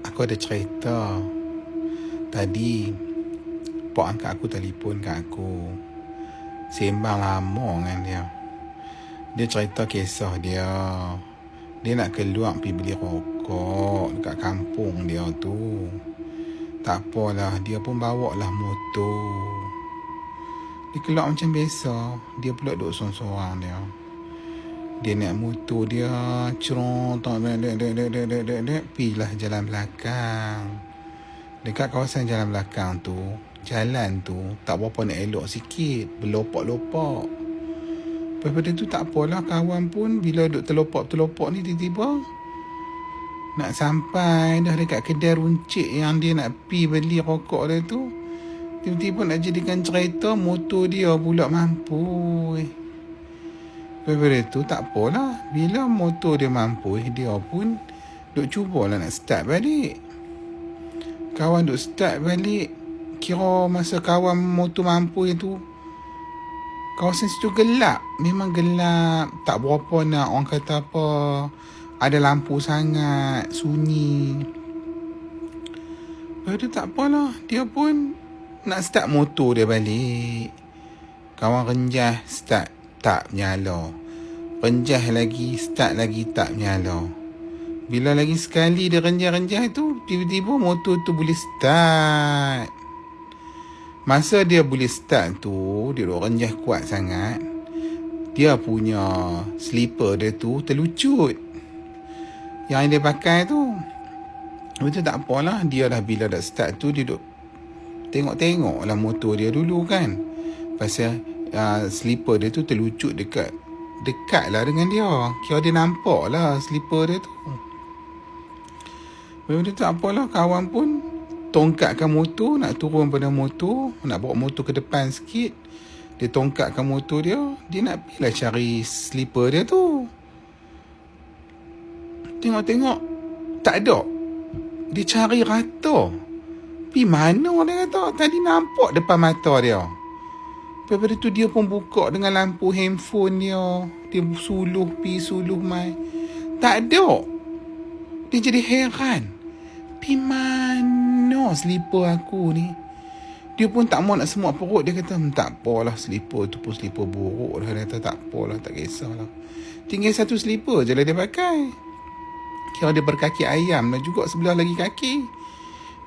Aku ada cerita. Tadi pak angkat aku telefon kat aku. Sembang lama dengan dia. Dia cerita kisah dia. Dia nak keluar pergi beli rokok dekat kampung dia tu. Tak apalah, dia pun bawa lah motor. Dia keluar macam biasa. Dia pula duduk sorang-sorang dia. Dia naik motor dia, cerotak, pergilah jalan belakang. Dekat kawasan jalan belakang tu, jalan tu tak berapa nak elok sikit, berlopak-lopak. Lepas tu tak apalah, kawan pun bila duk terlopak-terlopak ni tiba-tiba nak sampai dah dekat kedai runcit yang dia nak pi beli rokok dia tu, tiba-tiba nak jadikan cerita motor dia pula mampu. Lepas tu tak apalah, bila motor dia mampu, dia pun duk cubalah nak start balik. Kawan duk start balik, kira masa kawan motor mampu itu, kawasan situ gelap. Memang gelap, tak berapa nak orang kata apa, ada lampu sangat, sunyi. Lepas tu tak apalah, dia pun nak start motor dia balik. Kawan renjah, start tak menyala. Renjah lagi, start lagi, tak menyala. Bila lagi sekali dia renjah-renjah tu, tiba-tiba motor tu boleh start. Masa dia boleh start tu, dia duk renjah kuat sangat, dia punya slipper dia tu terlucut, yang dia pakai tu. Itu tak apalah, dia dah bila dah start tu, dia duk tengok-tengok lah motor dia dulu kan. Pasal slipper dia tu terlucut dekat lah dengan dia. Kira dia nampak lah slipper dia tu. Lepas tu tak apalah, kawan pun tongkatkan motor, nak turun pada motor, nak bawa motor ke depan sikit. Dia tongkatkan motor dia, dia nak pergilah cari slipper dia tu. Tengok-tengok tak ada. Dia cari rata. Pergi mana dia kata, tadi nampak depan mata dia. Lepas tu dia pun buka dengan lampu handphone dia. Dia suluh pi, suluh mai. Tak ada. Dia jadi heran. Pi mana slipper aku ni? Dia pun tak mau nak semua perut. Dia kata, tak apalah, slipper tu pun slipper buruk dah. Dia kata, tak apalah, tak kisahlah. Tinggal satu slipper je lah dia pakai. Kira dia berkaki ayam lah juga sebelah lagi kaki.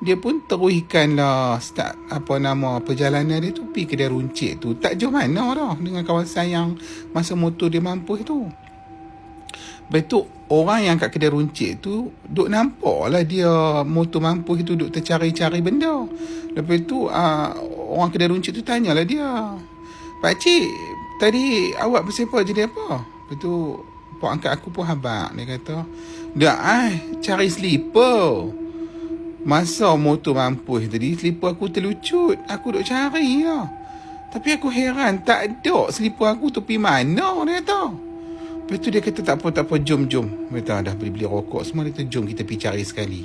Dia pun teruskan lah start perjalanan dia tu pergi kedai runcit tu. Tak jauh mana dah dengan kawasan yang masa motor dia mampu tu. Lepas tu orang yang kat kedai runcit tu duk nampak lah dia motor mampu itu duk tercari-cari benda. Lepas tu orang kedai runcit tu tanyalah dia, "Pakcik, tadi awak bersepah jadi apa?" Lepas tu pak angkat aku pun habaq. Dia kata, "Dah cari slipper. Masa motor mampus tadi, slipper aku terlucut. Aku duk cari lah. Tapi aku heran, tak ada slipper aku tu pergi mana?" Dia kata. Lepas tu dia kata, tak apa, jom. Dia kata, dah beli rokok semua. Dia kata, jom kita pergi cari sekali.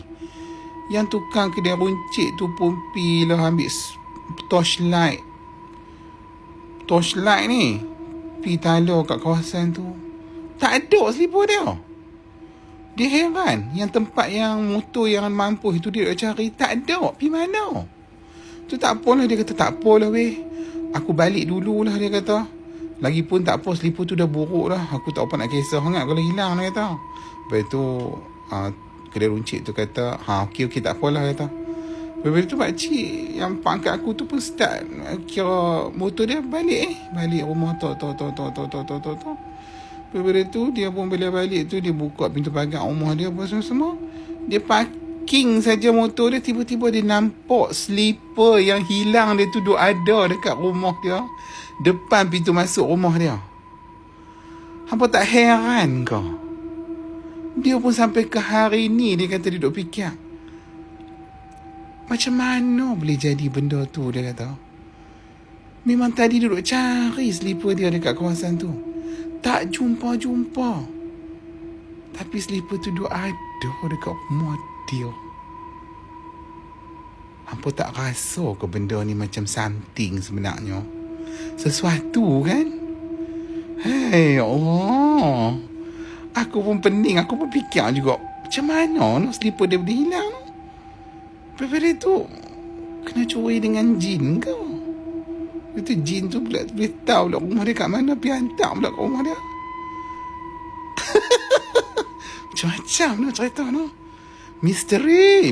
Yang tukang kedai runcit tu pun pergi lah ambil torchlight. Torchlight ni pergi talar kat kawasan tu. Tak ada slipper dia. Dia heran, yang tempat yang motor yang mampu itu dia nak cari, tak ada. Pergi mana? Tu tak apalah, dia kata, tak apalah weh. Aku balik dululah, dia kata. Lagipun tak apa, slipper tu dah buruk dah. Aku tak apa nak kisah sangat kalau hilang, dia kata. Lepas tu, kedai runcit tu kata, okey, tak apalah, dia kata. Lepas tu pakcik yang pangkat aku tu pun start, kira motor dia balik rumah tu. Lepas tu dia pun bila balik tu, dia buka pintu pagar rumah dia apa semua. Dia parking saja motor dia, tiba-tiba dia nampak slipper yang hilang dia tu duk ada dekat rumah dia, depan pintu masuk rumah dia. Hampa tak heran kau? Dia pun sampai ke hari ni dia kata dia duk fikir, macam mana boleh jadi benda tu, dia kata. Memang tadi dia duk cari slipper dia dekat kawasan tu, tak jumpa. Tapi slipper tu duk ada dekat rumah dia. Hampa tak rasa ke benda ni macam something sebenarnya? Sesuatu kan? Hei Allah. Aku pun pening, aku pun fikir juga, macam mana no slipper dia boleh hilang? Lepas tu kena curi dengan jin ke? Itu jin tu pula boleh tahu pula rumah dia kat mana, pergi hantar pula kat rumah dia. Macam-macam tu cerita tu. Misteri.